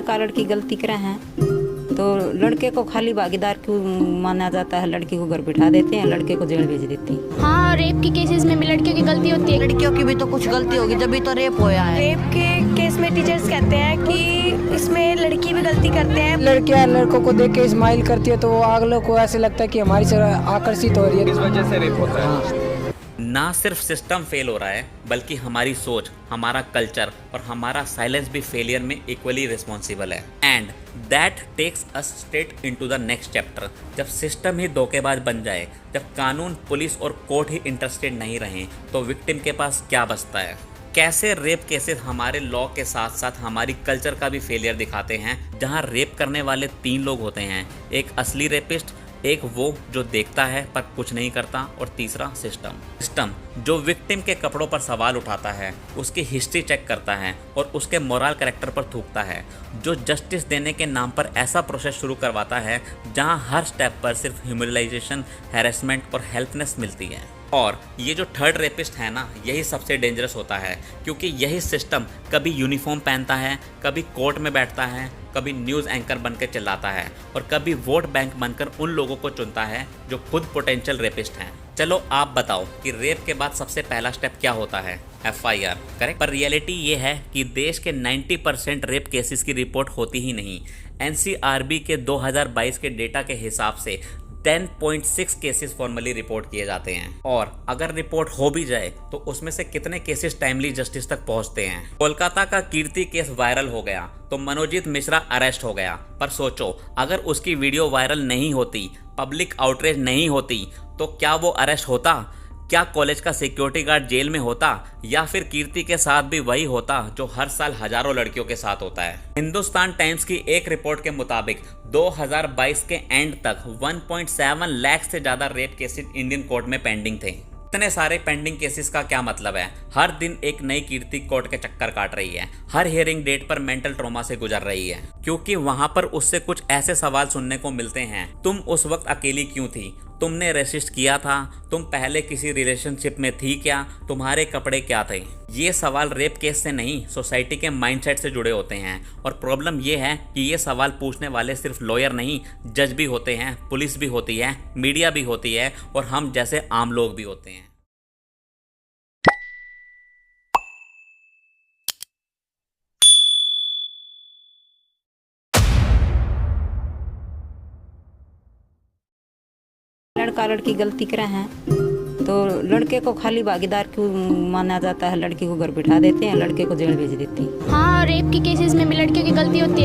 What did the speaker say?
लड़का लड़की गलती करे हैं तो लड़के को खाली भागीदार क्यों माना जाता है, लड़की को घर बिठा देते हैं, लड़के को जेल भेज देते हैं। हाँ, रेप के केसेस में भी लड़कियों की गलती होती है। लड़कियों की भी तो कुछ गलती होगी जब भी तो रेप होया है। रेप के केस में टीचर्स कहते हैं कि इसमें लड़की भी गलती करते हैं। लड़कियां लड़कों को देख के स्माइल करती है तो वो अगलों को ऐसे लगता है कि हमारी से आकर्षित हो रही है, इस वजह से रेप होता है। ना सिर्फ सिस्टम फेल हो रहा है बल्कि हमारी सोच, हमारा कल्चर और हमारा साइलेंस भी फेलियर में इक्वली रिस्पॉन्सिबल है। And that takes us straight into the next chapter. जब सिस्टम ही धोखेबाज बन जाए, जब कानून, पुलिस और कोर्ट ही इंटरेस्टेड नहीं रहे, तो विक्टिम के पास क्या बचता है? कैसे रेप केसेस हमारे लॉ के साथ साथ हमारी कल्चर का भी फेलियर दिखाते हैं, जहां रेप करने वाले 3 लोग होते हैं, एक असली रेपिस्ट, एक वो जो देखता है पर कुछ नहीं करता, और तीसरा सिस्टम जो विक्टिम के कपड़ों पर सवाल उठाता है, उसकी हिस्ट्री चेक करता है और उसके मोरल कैरेक्टर पर थूकता है, जो जस्टिस देने के नाम पर ऐसा प्रोसेस शुरू करवाता है जहां हर स्टेप पर सिर्फ ह्यूमिलाइजेशन, हैरेसमेंट और हेल्पनेस मिलती है। और ये जो थर्ड रेपिस्ट है ना, यही सबसे डेंजरस होता है, क्योंकि यही सिस्टम कभी यूनिफॉर्म पहनता है, कभी कोर्ट में बैठता है, कभी न्यूज़ एंकर बनकर चिल्लाता है और कभी वोट बैंक बनकर उन लोगों को चुनता है जो खुद पोटेंशियल रेपिस्ट हैं। चलो आप बताओ कि रेप के बाद सबसे पहला स्टेप क्या होता है? FIR, correct? पर रियलिटी ये है कि देश के 90% रेप केसेस की रिपोर्ट होती ही नहीं। NCRB के 2022 के डेटा के हिसाब से 10.6 केसेस फॉर्मली रिपोर्ट किए जाते हैं, और अगर रिपोर्ट हो भी जाए तो उसमें से कितने केसेस टाइमली जस्टिस तक पहुंचते हैं? कोलकाता का कीर्ति केस वायरल हो गया तो मनोजीत मिश्रा अरेस्ट हो गया, पर सोचो अगर उसकी वीडियो वायरल नहीं होती, पब्लिक आउटरीच नहीं होती, तो क्या वो अरेस्ट होता? क्या कॉलेज का सिक्योरिटी गार्ड जेल में होता, या फिर कीर्ति के साथ भी वही होता जो हर साल हजारों लड़कियों के साथ होता है? हिंदुस्तान टाइम्स की एक रिपोर्ट के मुताबिक 2022 के एंड तक 1.7 लाख से ज्यादा रेप केसेस इंडियन कोर्ट में पेंडिंग थे। इतने सारे पेंडिंग केसेस का क्या मतलब है? हर दिन एक नई कीर्ति कोर्ट के चक्कर काट रही है, हर हियरिंग डेट पर मेंटल ट्रॉमा से गुजर रही है, क्योंकि वहां पर उससे कुछ ऐसे सवाल सुनने को मिलते हैं। तुम उस वक्त अकेली क्यों थी? तुमने रेसिस्ट किया था? तुम पहले किसी रिलेशनशिप में थी क्या? तुम्हारे कपड़े क्या थे? ये सवाल रेप केस से नहीं, सोसाइटी के माइंडसेट से जुड़े होते हैं। और प्रॉब्लम ये है कि ये सवाल पूछने वाले सिर्फ लॉयर नहीं, जज भी होते हैं, पुलिस भी होती है, मीडिया भी होती है, और हम जैसे आम लोग भी होते हैं। लड़का लड़की गलती करे हैं तो लड़के को खाली भागीदार क्यों माना जाता है, लड़की को घर बिठा देते हैं, लड़के को जेल भेज देते हैं। हाँ, रेप के केसेस में भी लड़कियों की गलती होती है।